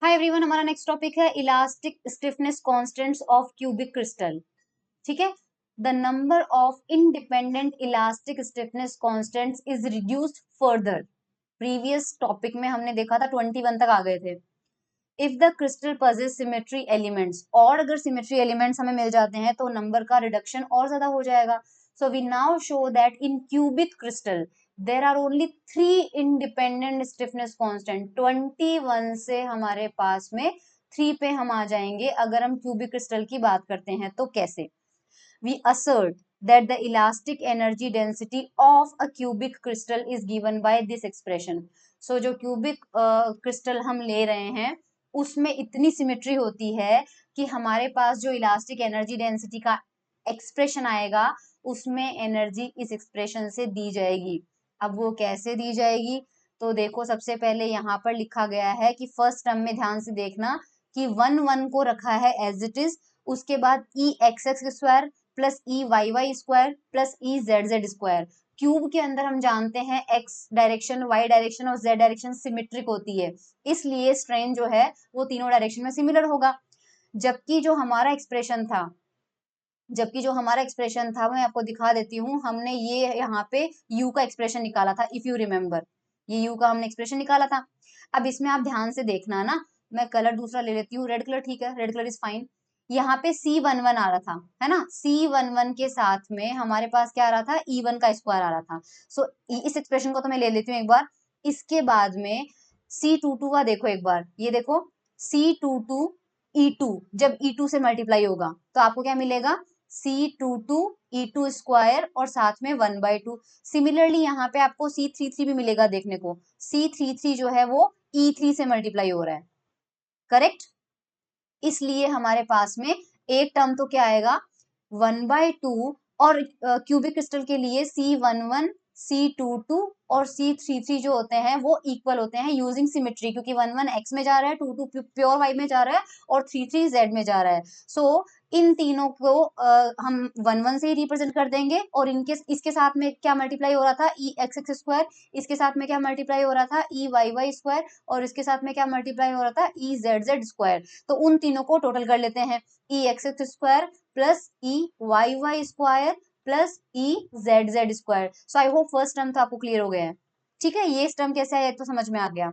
Hi everyone, हमारा next topic है elastic stiffness constants of cubic crystal. ठीक है। The number of independent elastic stiffness constants is reduced further. Previous topic में हमने देखा था 21 तक आ गए थे। If the crystal possess symmetry elements, और अगर सिमेट्री एलिमेंट्स हमें मिल जाते हैं तो नंबर का रिडक्शन और ज्यादा हो जाएगा। So we now show that in cubic crystal there are only 3 independent stiffness constant. 21 से हमारे पास में 3 पे हम आ जाएंगे अगर हम क्यूबिक क्रिस्टल की बात करते हैं। तो कैसे? we assert that the elastic energy density of a cubic crystal is given by this expression. So जो cubic crystal हम ले रहे हैं उसमें इतनी सिमेट्री होती है कि हमारे पास जो इलास्टिक एनर्जी डेंसिटी का एक्सप्रेशन आएगा उसमें एनर्जी इस एक्सप्रेशन से दी जाएगी। अब वो कैसे दी जाएगी? तो देखो, सबसे पहले यहाँ पर लिखा गया है कि फर्स्ट टर्म में ध्यान से देखना कि 1 को रखा है एज इट इज, उसके बाद e x x square plus e y y square plus e z z square. Cube के अंदर हम जानते हैं एक्स डायरेक्शन, वाई डायरेक्शन और जेड डायरेक्शन सिमेट्रिक होती है, इसलिए स्ट्रेन जो है वो तीनों डायरेक्शन में सिमिलर होगा। जबकि जो हमारा एक्सप्रेशन था मैं आपको दिखा देती हूँ। हमने ये यहाँ पे u का एक्सप्रेशन निकाला था, इफ यू रिमेम्बर, ये u का हमने एक्सप्रेशन निकाला था। अब इसमें आप ध्यान से देखना ना, मैं कलर दूसरा ले लेती हूँ, रेड कलर। ठीक है, रेड कलर इज फाइन। यहाँ पे C11 आ रहा था, है ना। C11 के साथ में हमारे पास क्या आ रहा था? E1 का स्क्वायर आ रहा था। सो इस एक्सप्रेशन को तो मैं ले लेती हूँ एक बार। इसके बाद में C22 का देखो एक बार, ये देखो C22 E2, जब E2 से मल्टीप्लाई होगा तो आपको क्या मिलेगा? C22 E2 स्क्वायर और साथ में 1/2। सिमिलरली यहाँ पे आपको C33 भी मिलेगा देखने को। C33 जो है वो E3 से मल्टीप्लाई हो रहा है, करेक्ट। इसलिए हमारे पास में एक टर्म तो क्या आएगा? 1/2। और क्यूबिक क्रिस्टल के लिए C11 C22 और C33 जो होते हैं वो इक्वल होते हैं यूजिंग सिमेट्री, क्योंकि 11 x में जा रहा है, 22 प्योर y में जा रहा है और 33 z में जा रहा है। सो इन तीनों को हम 11 से ही रिप्रेजेंट कर देंगे। और इनके इसके साथ में क्या मल्टीप्लाई हो रहा था? E x x square. इसके साथ में क्या मल्टीप्लाई हो रहा था? E y y square. और इसके साथ में क्या मल्टीप्लाई हो रहा था? E z z square. तो उन तीनों को टोटल कर लेते हैं, e x x square plus e y y square plus e z z square. So I hope first term तो आपको क्लियर हो गया है। ठीक है, ये टर्म कैसे आया तो समझ में आ गया।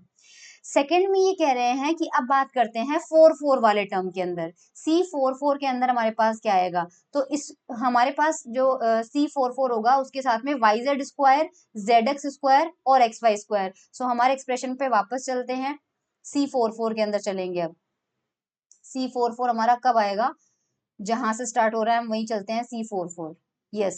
सेकंड में ये कह रहे हैं कि अब बात करते हैं 4 4 वाले टर्म के अंदर। C44 के अंदर हमारे पास क्या आएगा? तो इस हमारे पास जो C44 होगा उसके साथ में y z square, z x square और एक्स वाई स्क्वायर। सो हमारे एक्सप्रेशन पे वापस चलते हैं, C44 के अंदर चलेंगे। अब C44 हमारा कब आएगा? जहां से स्टार्ट हो रहा है हम वहीं चलते हैं, C44। यस,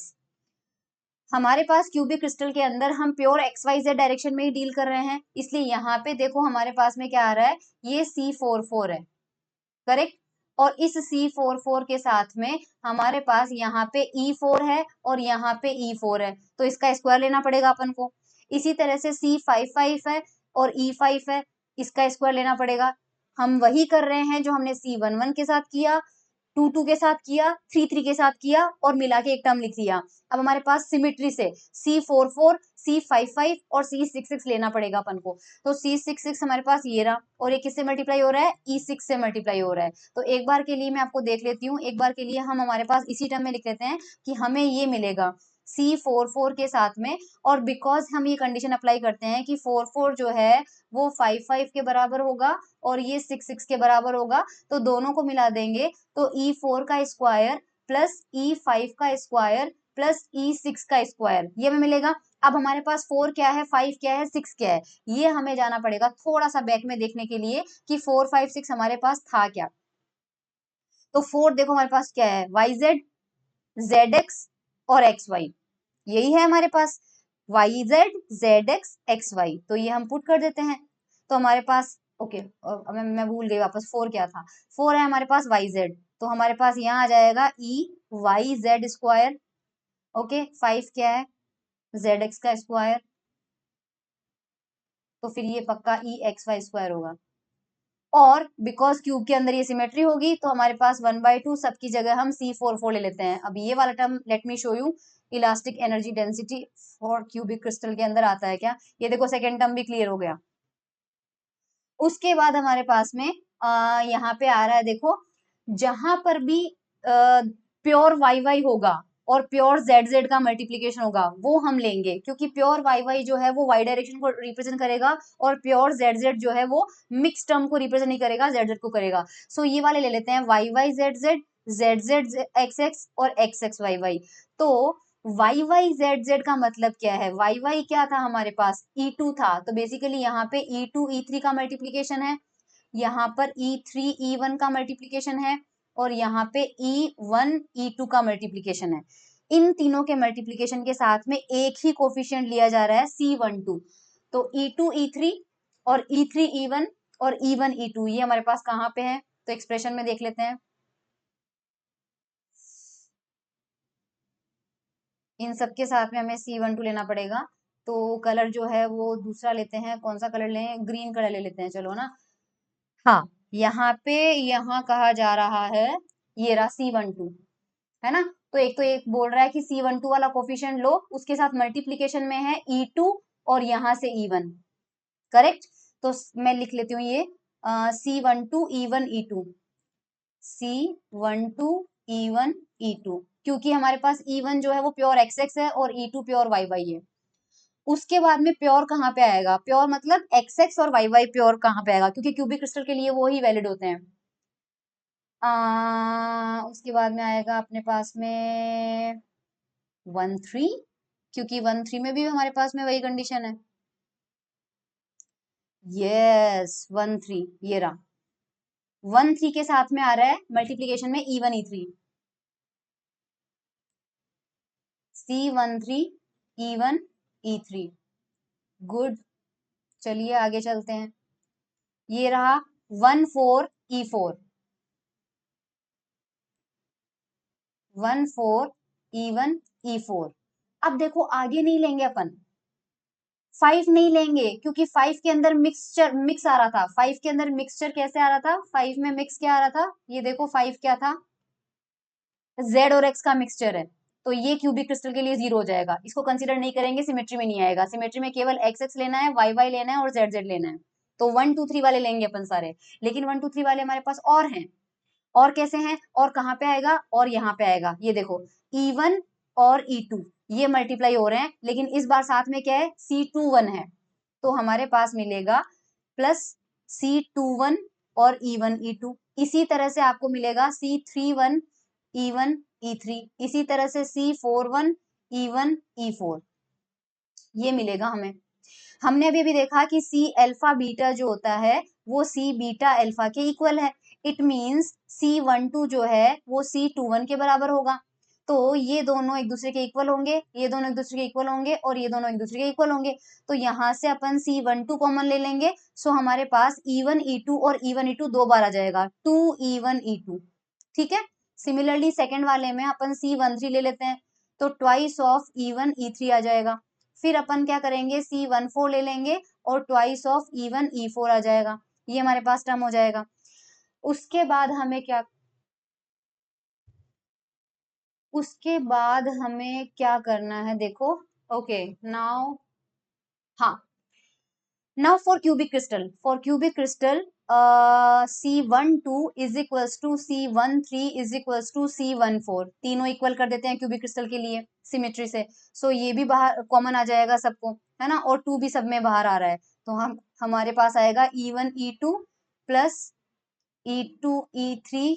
हमारे पास क्यूबिक क्रिस्टल के अंदर हम pure x y z direction में ही डील कर रहे हैं, इसलिए यहाँ पे देखो हमारे पास में क्या आ रहा है? ये C44 है, करेक्ट। और इस C44 के साथ में हमारे पास यहाँ पे E4 है और यहाँ पे E4 है, तो इसका स्क्वायर लेना पड़ेगा अपन को। इसी तरह से C55 है और E5 है, इसका स्क्वायर लेना पड़ेगा। हम वही कर रहे हैं जो हमने C11 के साथ किया, 2 के साथ किया, 3 के साथ किया और मिला के एक टर्म लिख दिया। अब हमारे पास सिमिट्री से C44, C55 और C66 लेना पड़ेगा अपन को। तो C66 हमारे पास ये रहा, और ये किससे मल्टीप्लाई हो रहा है? E6 से मल्टीप्लाई हो रहा है। तो एक बार के लिए मैं आपको देख लेती हूँ, एक बार के लिए हम हमारे पास इसी टर्म में लिख लेते हैं कि हमें ये मिलेगा C44 के साथ में। और बिकॉज हम ये कंडीशन अप्लाई करते हैं कि 44 जो है वो 55 के बराबर होगा और ये 66 के बराबर होगा, तो दोनों को मिला देंगे तो E4 का स्क्वायर प्लस E5 का स्क्वायर प्लस E6 का स्क्वायर ये हमें मिलेगा। अब हमारे पास 4 क्या है, 5 क्या है, 6 क्या है, ये हमें जाना पड़ेगा थोड़ा सा बैक में देखने के लिए कि 4 5 6 हमारे पास था क्या। तो 4 देखो हमारे पास क्या है? वाई जेड, जेड एक्स और एक्स वाई, यही है हमारे पास, y z z x x y. तो ये हम पुट कर देते हैं, तो हमारे पास ओके। मैं भूल गई वापस, 4 क्या था? 4 है हमारे पास वाई जेड, तो हमारे पास यहाँ आ जाएगा e y z square. Okay, 5 क्या है? जेड एक्स का स्क्वायर, तो फिर ये पक्का ई एक्स वाई स्क्वायर होगा। और बिकॉज क्यूब के अंदर ये सिमेट्री होगी तो हमारे पास 1/2 सबकी जगह हम C44 ले लेते हैं। अब ये वाला term let me show you, elastic energy density for cubic crystal के अंदर आता है क्या? ये देखो सेकेंड टर्म भी क्लियर हो गया। उसके बाद हमारे पास में यहाँ पे आ रहा है, देखो जहां पर भी प्योर वाई वाई होगा और प्योर जेड जेड का मल्टीप्लीकेशन होगा वो हम लेंगे, क्योंकि प्योर वाई वाई जो है वो वाई डायरेक्शन को रिप्रेजेंट करेगा और प्योर जेड जेड जो है वो मिक्स टर्म को रिप्रेजेंट नहीं करेगा, जेड जेड को करेगा। सो ये वाले ले लेते हैं, y y z z, z z x x और एक्स एक्स वाई वाई। तो वाई वाई जेड जेड का मतलब क्या है, वाई वाई क्या था हमारे पास, E2 था, तो बेसिकली यहाँ पे E2 E3 का मल्टीप्लीकेशन है, यहाँ पर E3 E1 का मल्टीप्लीकेशन है और यहाँ पे E1 E2 का मल्टीप्लीकेशन है। इन तीनों के मल्टीप्लीकेशन के साथ में एक ही कोफिशिएंट लिया जा रहा है C12। तो E2 E3 और E3 E1 और E1 E2 ये हमारे पास कहाँ पे है, तो एक्सप्रेशन में देख लेते हैं। इन सबके साथ में हमें C12 लेना पड़ेगा। तो कलर जो है वो दूसरा लेते हैं, कौन सा कलर लें, ग्रीन कलर ले लेते हैं, चलो ना। हाँ, यहाँ पे यहाँ कहा जा रहा है, ये रहा C12, है ना। तो एक बोल रहा है कि C12 वाला कोफिशिएंट लो, उसके साथ मल्टीप्लीकेशन में है E2 और यहाँ से E1, करेक्ट। तो मैं लिख लेती हूँ ये C12 E1 E2, C12 E1 E2, क्योंकि हमारे पास E1 जो है वो प्योर एक्स एक्स है और E2 प्योर वाई वाई है। उसके बाद में प्योर कहाँ पे आएगा, प्योर मतलब एक्स एक्स और वाई वाई प्योर कहाँ पे आएगा, क्योंकि क्यूबिक क्रिस्टल के लिए वो ही वैलिड होते हैं। उसके बाद में आएगा अपने पास में 1 3, क्योंकि 1 3 में भी हमारे पास में वही कंडीशन है। यस 1 3, ये रहा 1 3 के साथ में आ रहा है मल्टीप्लीकेशन में E1 E3, C13 E1 E3, good. चलिए आगे चलते हैं, ये रहा 1 4 E4, 1 4 E1 E4। अब देखो आगे नहीं लेंगे अपन, 5 नहीं लेंगे, क्योंकि 5 के अंदर मिक्स आ रहा था, 5 के अंदर मिक्सचर कैसे आ रहा था, 5 में मिक्स क्या आ रहा था, ये देखो 5 क्या था, Z और X का मिक्सचर है। तो ये क्यूबिक क्रिस्टल के लिए 0 हो जाएगा, इसको कंसीडर नहीं करेंगे, सिमेट्री में नहीं आएगा, सिमेट्री में केवल एक्स एक्स लेना है, वाई वाई लेना है और जेड जेड लेना है। तो 1 2 3 वाले लेंगे अपन सारे, लेकिन 1 2 3 वाले हमारे पास और हैं। और कैसे हैं, और कहाँ पे आएगा, और यहाँ पे आएगा, ये देखो E1 और E2 ये मल्टीप्लाई हो रहे हैं, लेकिन इस बार साथ में क्या है, C21 है। तो हमारे पास मिलेगा प्लस C21 और E1 E2। इसी तरह से आपको मिलेगा C31 E1 E3, इसी तरह से C41 E1 E4, ये मिलेगा हमें। हमने अभी भी देखा कि C अल्फा बीटा जो होता है वो C बीटा अल्फा के इक्वल है। इट मींस C12 जो है वो C21 के बराबर होगा। तो ये दोनों एक दूसरे के इक्वल होंगे, ये दोनों एक दूसरे के इक्वल होंगे और ये दोनों एक दूसरे के इक्वल होंगे। तो यहाँ से अपन C12 कॉमन ले लेंगे। सो हमारे पास E1 E2 और E1 E2 दो बार आ जाएगा, 2 E1 E2, ठीक है। सिमिलरली सेकंड वाले में अपन C13 ले लेते हैं, तो ट्वाइस ऑफ E1 E3 आ जाएगा। फिर अपन क्या करेंगे, C14 ले लेंगे और ट्वाइस ऑफ E1 E4 आ जाएगा, ये हमारे पास टर्म हो जाएगा। उसके बाद हमें क्या, उसके बाद हमें क्या करना है, देखो ओके नाउ, हाँ now for cubic crystal C12 is equals to C13 is equals to C14, तीनों इक्वल कर देते हैं क्यूबिक क्रिस्टल के लिए सिमेट्री से। सो ये भी बाहर कॉमन आ जाएगा सबको, है ना, और 2 भी सब में बाहर आ रहा है। तो हम हमारे पास आएगा E1 E2 plus E2 E3।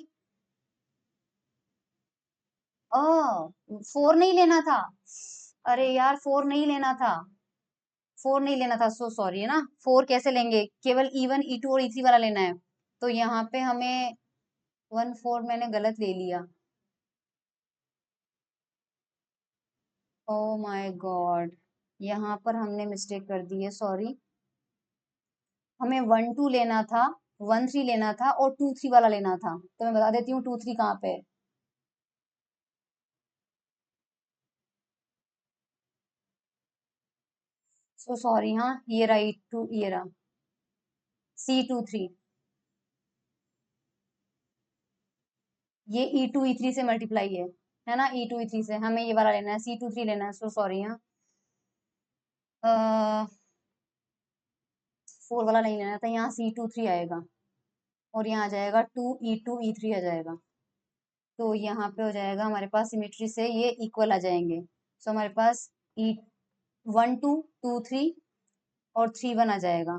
ओ 4 नहीं लेना था, अरे यार 4 नहीं लेना था, 4 नहीं लेना था, सो सॉरी, है ना। 4 कैसे लेंगे, केवल E1 E2 और E3 वाला लेना है। तो यहाँ पे हमें 1 4 मैंने गलत ले लिया, ओ माय गॉड, यहाँ पर हमने मिस्टेक कर दी है, सॉरी। हमें 1 2 लेना था, 1 3 लेना था और 2 3 वाला लेना था। तो मैं बता देती हूँ 2 3 कहाँ पे है। सो सॉरी, हाँ ये रहा E2, ये रहा C23, ये E2 E3 से मल्टीप्लाई है ना, E2 E3 से हमें ये वाला लेना है, C23 लेना है, सो सॉरी। हाँ 4 वाला नहीं लेना था, यहाँ C23 आएगा और यहाँ आ जाएगा 2E2E3 आ जाएगा। तो यहाँ पे हो जाएगा हमारे पास सिमेट्री से ये इक्वल आ जाएंगे। सो हमारे पास E12 23 और 31 आ जाएगा।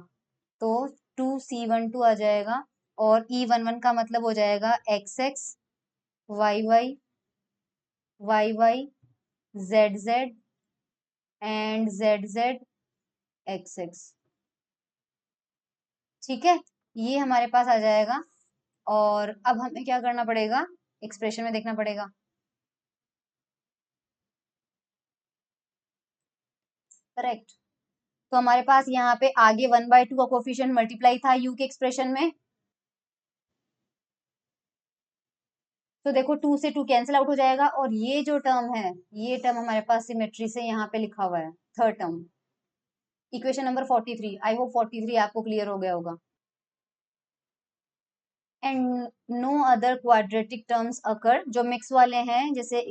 तो 2C12 आ जाएगा और E11 का मतलब हो जाएगा XX YY YY ZZ and ZZ XX। ठीक है, ये हमारे पास आ जाएगा। और अब हमें क्या करना पड़ेगा, एक्सप्रेशन में देखना पड़ेगा। करेक्ट। तो हमारे पास यहाँ पे आगे 1/2 का कोफिशिएंट मल्टीप्लाई था यू के एक्सप्रेशन में। तो देखो 2 से 2 कैंसिल आउट हो जाएगा और ये जो टर्म है, ये टर्म हमारे पास सिमेट्री से यहाँ पे लिखा हुआ है, third term, equation number 43। I hope 43 आपको क्लियर हो गया होगा। And no other quadratic terms occur, जो मिक्स वाले हैं जैसे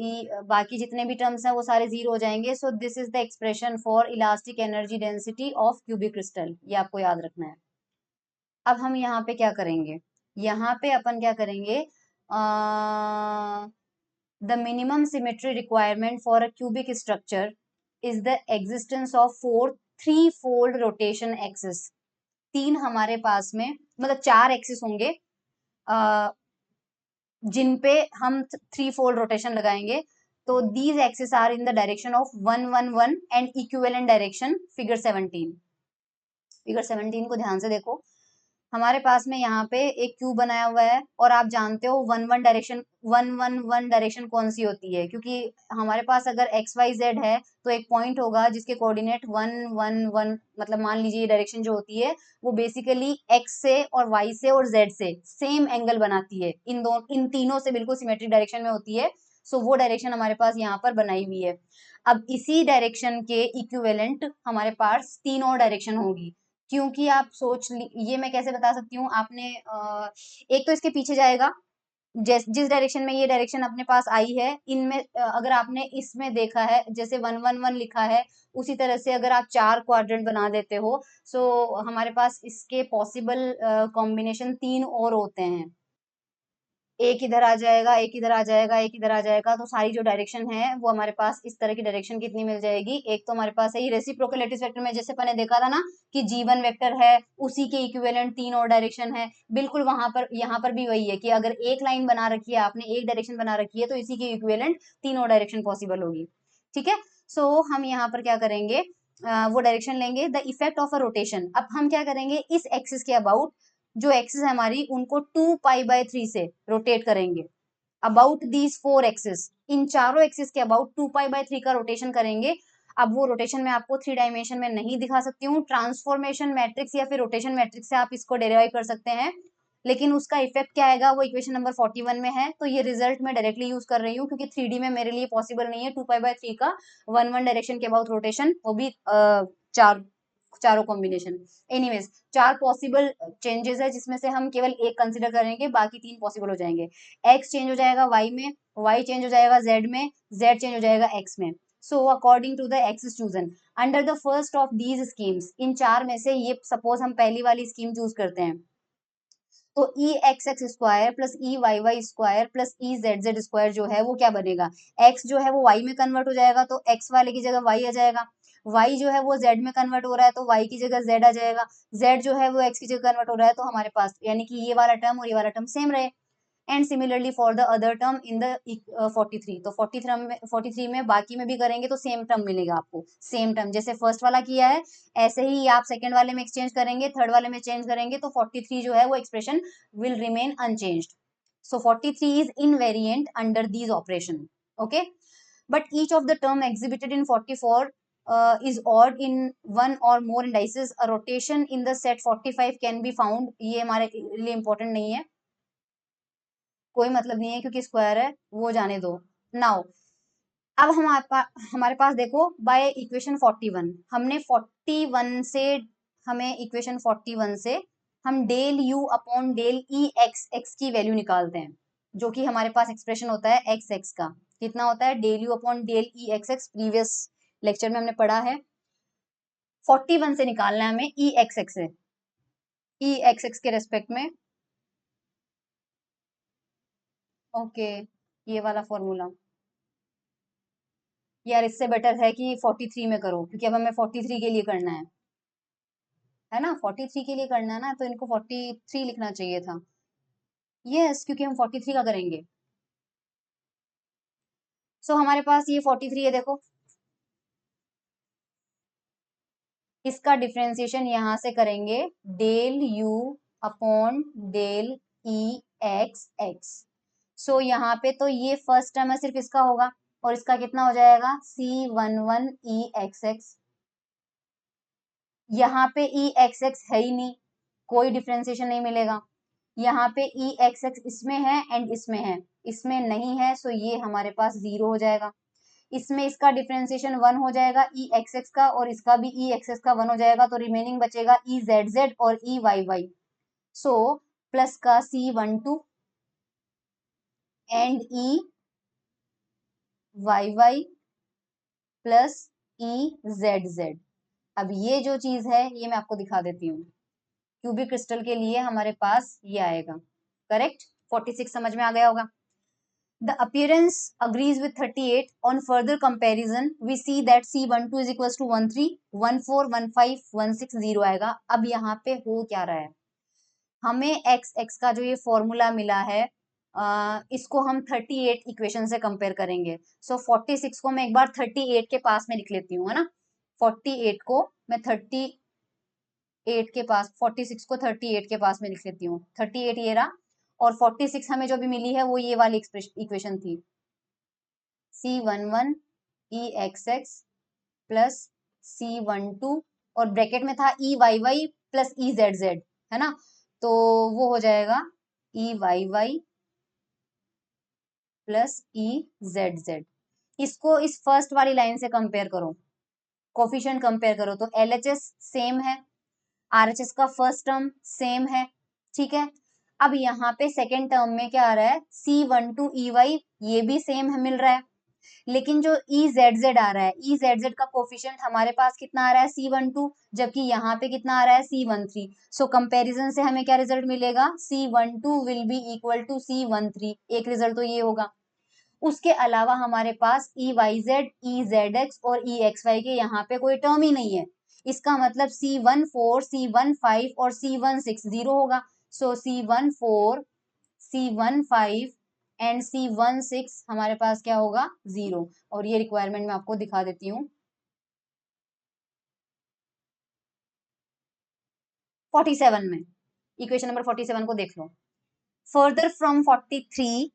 बाकी जितने भी टर्म्स हैं वो सारे जीरो हो जाएंगे। So this is the expression for elastic energy density of cubic crystal, ये आपको याद रखना है। अब हम यहाँ पे क्या करेंगे, यहाँ पे अपन क्या करेंगे, the minimum symmetry requirement for a cubic structure is the existence of 3 fold rotation axis. 3 हमारे पास में मतलब 4 एक्सिस होंगे जिन पे हम 3 फोल्ड रोटेशन लगाएंगे। तो these axis are in the direction of 111 and equivalent direction, figure 17। Figure 17 को ध्यान से देखो। हमारे पास में यहाँ पे एक क्यूब बनाया हुआ है और आप जानते हो 111 डायरेक्शन कौन सी होती है, क्योंकि हमारे पास अगर XYZ है तो एक पॉइंट होगा जिसके कोऑर्डिनेट 111, मतलब मान लीजिए डायरेक्शन जो होती है वो बेसिकली X से और Y से और Z से सेम एंगल बनाती है, इन तीनों से बिल्कुल सिमेट्रिक डायरेक्शन में होती है। सो वो डायरेक्शन हमारे पास यहाँ पर बनाई हुई है। अब इसी डायरेक्शन के इक्विवेलेंट हमारे पास 3 और डायरेक्शन होगी, क्योंकि आप ये मैं कैसे बता सकती हूँ, आपने एक तो इसके पीछे जाएगा, जिस डायरेक्शन में ये डायरेक्शन अपने पास आई है, इनमें अगर आपने इसमें देखा है जैसे 111 लिखा है, उसी तरह से अगर आप 4 क्वाड्रेंट बना देते हो, सो हमारे पास इसके पॉसिबल कॉम्बिनेशन 3 और होते हैं। एक इधर आ जाएगा, एक इधर आ जाएगा, एक इधर आ जाएगा, तो सारी जो डायरेक्शन है वो हमारे पास इस तरह की डायरेक्शन कितनी मिल जाएगी। एक तो हमारे पास है ये रेसिप्रोकल लैटिस वेक्टर में जैसे मैंने देखा था ना कि G1 वेक्टर है, उसी के इक्विवेलेंट 3 और डायरेक्शन है, बिल्कुल वहां पर यहाँ पर भी वही है कि अगर एक लाइन बना रखी है आपने, एक डायरेक्शन बना रखी है, तो इसी के इक्विवेलेंट 3 और डायरेक्शन पॉसिबल होगी। ठीक है, सो हम यहाँ पर क्या करेंगे, वो डायरेक्शन लेंगे। The effect of a rotation, अब हम क्या करेंगे, इस एक्सिस के अबाउट जो एक्सिस है हमारी उनको 2π/3 से रोटेट करेंगे। अबाउट दीज 4 एक्सिस, इन चारों एक्सिस के अबाउट 2π/3 का रोटेशन करेंगे। अब वो रोटेशन मैं आपको 3 डायमेंशन में नहीं दिखा सकती हूँ, ट्रांसफॉर्मेशन मैट्रिक्स या फिर रोटेशन मैट्रिक्स से आप इसको डेरिवाइव कर सकते हैं, लेकिन उसका इफेक्ट क्या आएगा वो इक्वेशन नंबर 41 में है। तो ये रिजल्ट मैं डायरेक्टली यूज कर रही हूँ क्योंकि 3D में मेरे लिए पॉसिबल नहीं है 2π/3 का 1 डायरेक्शन के अबाउट रोटेशन, वो भी चारों कॉम्बिनेशन। एनीवेज 4 पॉसिबल चेंजेस है जिसमें से हम केवल एक कंसिडर करेंगे, बाकी 3 पॉसिबल हो जाएंगे। x चेंज हो जाएगा y में, y चेंज हो जाएगा z में, z चेंज हो जाएगा x में। So according to the axis chosen under the first of these schemes, इन 4 में से ये सपोज हम पहली वाली स्कीम चूज करते हैं, तो E XX² plus EYY² plus EZZ² जो है वो क्या बनेगा, x जो है वो y में कन्वर्ट हो जाएगा तो x वाले की जगह y आ जाएगा, y जो है वो z में कन्वर्ट हो रहा है तो y की जगह z आ जाएगा, z जो है वो x की जगह कन्वर्ट हो रहा है तो हमारे पास यानी कि ये वाला टर्म और ये वाला टर्म सेम रहे। And similarly for the other term in the 43, तो 43 में बाकी में भी करेंगे तो सेम टर्म मिलेगा आपको, सेम टर्म जैसे फर्स्ट वाला किया है ऐसे ही आप सेकेंड वाले में एक्सचेंज करेंगे, थर्ड वाले में चेंज करेंगे, तो 43 जो है वो expression will remain unchanged. So 43 is invariant under these operation, okay. But each of the term exhibited in 44 is odd in one or more indices, a rotation in the set 45 can be found, ये हमारे लिए important नहीं है, कोई मतलब नहीं है क्योंकि स्क्वायर है, वो जाने दो। नाउ अब हमारे पास देखो बाय इक्वेशन 41, हमने 41 से हमें इक्वेशन 41 से हम del u upon del e x x की वैल्यू निकालते हैं, जो कि हमारे पास एक्सप्रेशन होता है एक्स एक्स का कितना होता है, del u upon del e x x, previous lecture में हमने पढ़ा है। 41 से निकालना है हमें ई एक्स एक्स से, ई एक्स एक्स के रेस्पेक्ट में। ओके, ये वाला फॉर्मूला। यार इससे बेटर है कि 43 में करो, क्योंकि अब हमें 43 के लिए करना है ना, 43 के लिए करना है ना, तो इनको 43 लिखना चाहिए था। यस, क्योंकि हम 43 का करेंगे। सो हमारे पास ये 43 है, देखो इसका डिफरेंशिएशन यहां से करेंगे, del u upon del e x x. So यहाँ पे तो ये फर्स्ट टर्म है, सिर्फ इसका होगा, और इसका कितना हो जाएगा, C11 ई एक्स एक्स। यहाँ पे ई एक्स एक्स है ही नहीं, कोई डिफरेंशिएशन नहीं मिलेगा। यहाँ पे ई एक्स एक्स इसमें है एंड इसमें है, इसमें नहीं है, सो ये हमारे पास 0 हो जाएगा। इसमें इसका डिफरेंशिएशन 1 हो जाएगा ई एक्स एक्स का, और इसका भी ई एक्स एक्स का 1 हो जाएगा, तो रिमेनिंग बचेगा ई जेड जेड और e y y. So plus का C12 and e y y plus e z z. अब ये जो चीज है ये मैं आपको दिखा देती हूँ। क्यूबिक क्रिस्टल के लिए हमारे पास ये आएगा, करेक्ट। 46 समझ में आ गया होगा। The appearance agrees with 38. On further comparison, we see that C12 is equals to 13, 14, 15, 16, 0 आएगा। अब यहाँ पे हो क्या रहा है, हमें x x का जो ये फॉर्मूला मिला है, इसको हम 38 इक्वेशन से कंपेयर करेंगे। सो 46 को मैं एक बार 38 के पास में लिख लेती हूँ, है ना। 48 को मैं 38 के पास, 46 को 38 के पास में लिख लेती हूँ। 38 ये रहा, और 46 हमें जो भी मिली है वो ये वाली इक्वेशन थी, C11 ई एक्स एक्स प्लस C12, और ब्रैकेट में था e y y plus e z z, है ना। तो वो हो जाएगा e y y plus e z z. इसको इस फर्स्ट वाली लाइन से कंपेयर करो, कोफिशिएंट कंपेयर करो, तो LHS सेम है, RHS का फर्स्ट टर्म सेम है, ठीक है। अब यहाँ पे सेकेंड टर्म में क्या आ रहा है, C12 ई वाई, ये भी सेम है, मिल रहा है, लेकिन जो ई जेड जेड आ रहा है, ई जेड जेड का कोफिशिएंट हमारे पास कितना आ रहा है, C12, जबकि यहाँ पे कितना आ रहा है, C13। सो कंपैरिजन से हमें क्या रिजल्ट मिलेगा, C12 will be equal to C13, एक रिजल्ट तो ये होगा। उसके अलावा हमारे पास e y z, e z x और ई एक्स वाई के यहाँ पे कोई टर्म ही नहीं है। इसका मतलब C14, C15 और C16 0 होगा। सो C14, C15 एंड C16 हमारे पास क्या होगा, 0। और ये रिक्वायरमेंट मैं आपको दिखा देती हूँ 47 में, इक्वेशन नंबर 47 को देख लो। फर्दर फ्रॉम 43,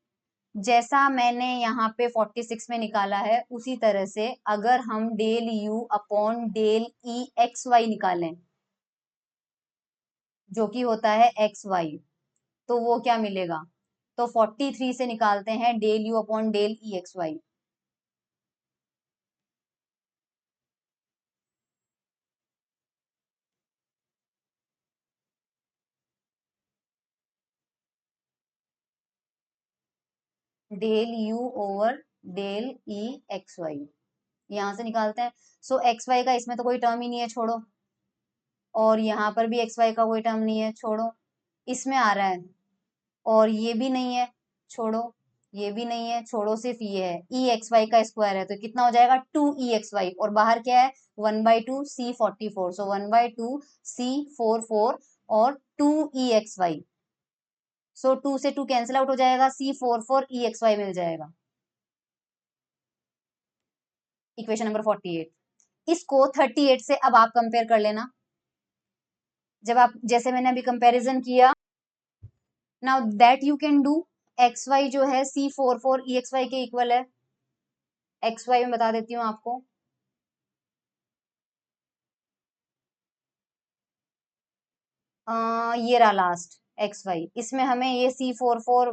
जैसा मैंने यहाँ पे 46 में निकाला है, उसी तरह से अगर हम del u upon del e x y निकालें, जो कि होता है एक्स वाई, तो वो क्या मिलेगा, तो 43 से निकालते हैं del u upon del e x y. Del u over del e x y, यहां से निकालते हैं। सो एक्स वाई का इसमें तो कोई टर्म ही नहीं है, छोड़ो, और यहाँ पर भी एक्स वाई का कोई टर्म नहीं है, छोड़ो, इसमें आ रहा है, और ये भी नहीं है, छोड़ो, ये भी नहीं है, छोड़ो, सिर्फ ये है, ई एक्स वाई का स्क्वायर है, तो कितना हो जाएगा, 2 EXY, और बाहर क्या है, 1/2 C44, सो 1/2 C44 और 2 EXY। सो 2 से 2 कैंसिल आउट हो जाएगा, C44 EXY मिल जाएगा, इक्वेशन नंबर 48। इसको 38 से अब आप कंपेयर कर लेना, जब आप, जैसे मैंने अभी कंपैरिजन किया, now that you can do. X y जो है C44 EXY के इक्वल है, एक्स वाई में बता देती हूँ आपको, ये रहा लास्ट एक्स वाई, इसमें हमें ये C44,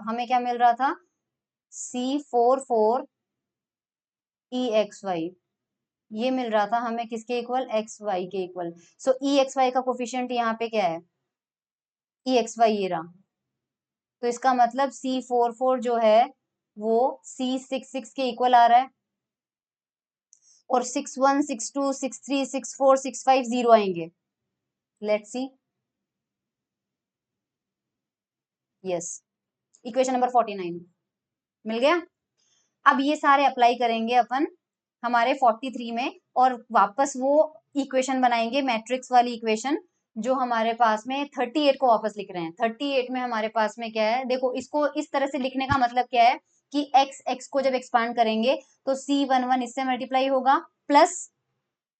हमें क्या मिल रहा था, C44 EXY, ये मिल रहा था हमें किसके इक्वल, एक्स वाई के इक्वल। सो ई एक्स वाई का कोफिशिएंट यहाँ पे क्या है, ई एक्स वाई ये रहा, तो इसका मतलब C44 जो है वो C66 के इक्वल आ रहा है, और 61, 62, 63, 64, 65 0 आएंगे। Let's see, yes, equation number 49 मिल गया। अब ये सारे अप्लाई करेंगे अपन हमारे 43 में, और वापस वो इक्वेशन बनाएंगे, मैट्रिक्स वाली इक्वेशन जो हमारे पास में 38 को वापस लिख रहे हैं। 38 में हमारे पास में क्या है, देखो इसको इस तरह से लिखने का मतलब क्या है कि x को जब एक्सपांड करेंगे तो C11 इससे मल्टीप्लाई होगा, प्लस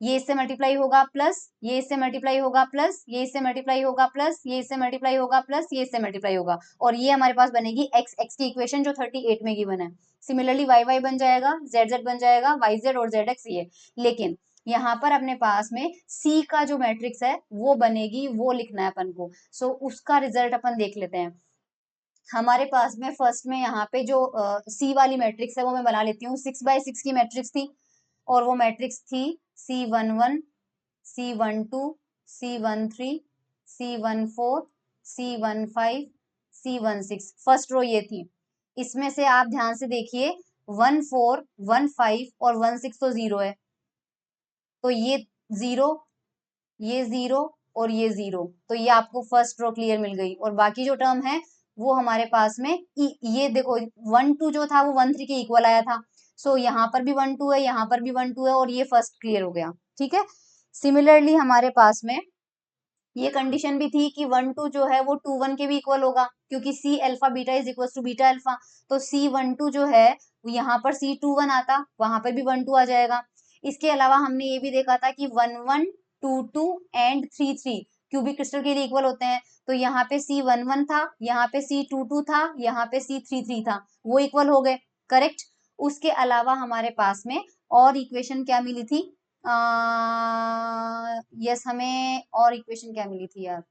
ये इससे मल्टीप्लाई होगा, प्लस ये इससे मल्टीप्लाई होगा, प्लस ये इससे मल्टीप्लाई होगा, प्लस ये इससे मल्टीप्लाई होगा, प्लस ये इससे मल्टीप्लाई होगा, और ये हमारे पास बनेगी x की इक्वेशन जो 38 में गिवन है। सिमिलरली y बन जाएगा, z बन जाएगा, yz और zx ये। लेकिन यहाँ पर अपने पास में c का जो मैट्रिक्स है वो बनेगी, वो लिखना है अपन को। सो उसका रिजल्ट अपन देख लेते हैं। हमारे पास में फर्स्ट में यहाँ पे जो सी वाली मैट्रिक्स है वो मैं बना लेती हूँ। 6x6 की मैट्रिक्स थी, और वो मैट्रिक्स थी C11, C12, C13, C14, C15, C16। First row ये थी। इसमें से आप ध्यान से देखिए 14, 15 और 16 तो जीरो है, तो ये जीरो, ये जीरो और ये जीरो, तो ये आपको फर्स्ट रो क्लियर मिल गई। और बाकी जो टर्म है वो हमारे पास में ये देखो 1 2 जो था वो 1 3 के इक्वल आया था। सो यहाँ पर भी 1 2 है, यहाँ पर भी 1 2 है, और ये फर्स्ट क्लियर हो गया। ठीक है, सिमिलरली हमारे पास में ये कंडीशन भी थी कि 1 2 जो है वो 2 1 के भी इक्वल होगा, क्योंकि C alpha beta is equal to beta alpha. तो C12 जो है यहाँ पर C21 आता, वहां पर भी 1 2 आ जाएगा। इसके अलावा हमने ये भी देखा था कि 1 1 2 2 एंड 3 3 क्यूबिक क्रिस्टल के लिए इक्वल होते हैं। तो यहाँ पे C11 था, यहाँ पे C22 था, यहाँ पे C33 था, वो इक्वल हो गए। करेक्ट। उसके अलावा हमारे पास में और इक्वेशन क्या मिली थी, यस हमें और इक्वेशन क्या मिली थी यार,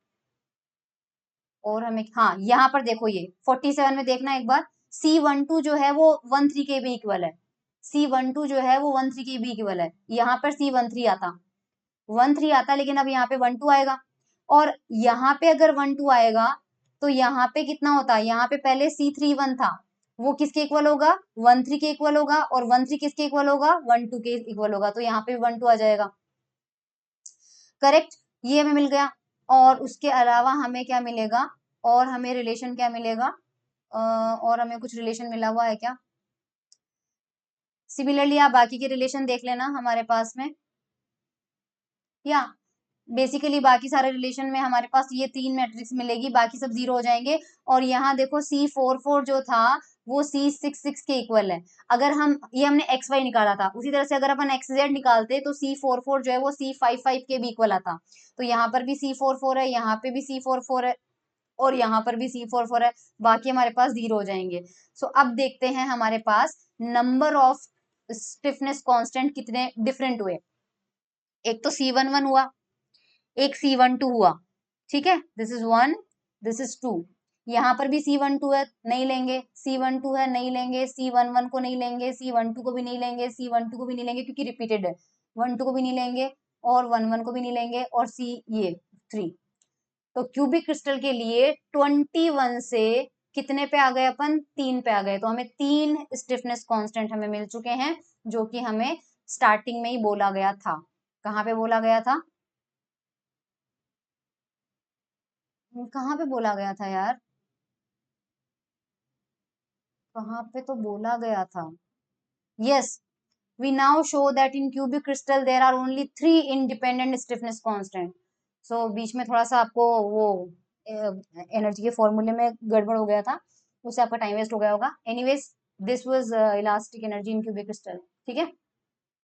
और हमें, हाँ यहाँ पर देखो ये 47 में देखना एक बार, C12 जो है वो 1 3 के भी इक्वल है। C12 जो है वो 1 3 के भी इक्वल है। यहाँ पर C13 आता, 1 3 आता, लेकिन अब यहाँ पे 1 2 आएगा। और यहाँ पे अगर 1 2 आएगा तो यहाँ पे कितना होता है, यहाँ पे पहले C31 था, वो किसके इक्वल होगा, 1 3 के इक्वल होगा, और 1 3 किसके इक्वल होगा, 1 2 के इक्वल होगा, तो यहाँ पे 1 2 आ जाएगा। करेक्ट, ये हमें मिल गया। और उसके अलावा हमें क्या मिलेगा, और हमें रिलेशन क्या मिलेगा, और हमें कुछ रिलेशन मिला हुआ है क्या। सिमिलरली आप बाकी के रिलेशन देख लेना हमारे पास में, या बेसिकली बाकी सारे रिलेशन में हमारे पास ये 3 मैट्रिक्स मिलेगी, बाकी सब जीरो हो जाएंगे। और यहाँ देखो C44 जो था वो C66 के इक्वल है। अगर हम ये हमने XY निकाला था, उसी तरह से अगर अपन XZ निकालते तो C44 जो है वो C55 के भी इक्वल आता। तो यहाँ पर भी C44 है, यहाँ पे भी C44 है, और यहाँ पर भी C44 है, बाकी हमारे पास जीरो हो जाएंगे। सो अब देखते हैं हमारे पास नंबर ऑफ स्टिफनेस कांस्टेंट कितने डिफरेंट हुए। एक तो C11 हुआ, एक C12 हुआ, ठीक है, दिस इज 1, दिस इज 2। यहाँ पर भी C12 है, नहीं लेंगे, C12 है, नहीं लेंगे, C11 को नहीं लेंगे, C12 को भी नहीं लेंगे, C12 को भी नहीं लेंगे क्योंकि रिपीटेड है, 1 2 को भी नहीं लेंगे, और 1 1 को भी नहीं लेंगे, और C ये 3। तो क्यूबिक क्रिस्टल के लिए 21 से कितने पे आ गए अपन, 3 पे आ गए। तो हमें 3 स्टिफनेस कांस्टेंट हमें मिल चुके हैं, जो कि हमें स्टार्टिंग में ही बोला गया था। कहाँ पे बोला गया था, कहाँ पे बोला गया था यार, कहाँ पे तो बोला गया था। Yes, we now show that in cubic crystal there are only 3 independent stiffness constant. So बीच में थोड़ा सा आपको वो एनर्जी के फॉर्मूले में गड़बड़ हो गया था, उससे आपका टाइम वेस्ट हो गया होगा। Anyways, this was elastic energy in cubic crystal. ठीक है,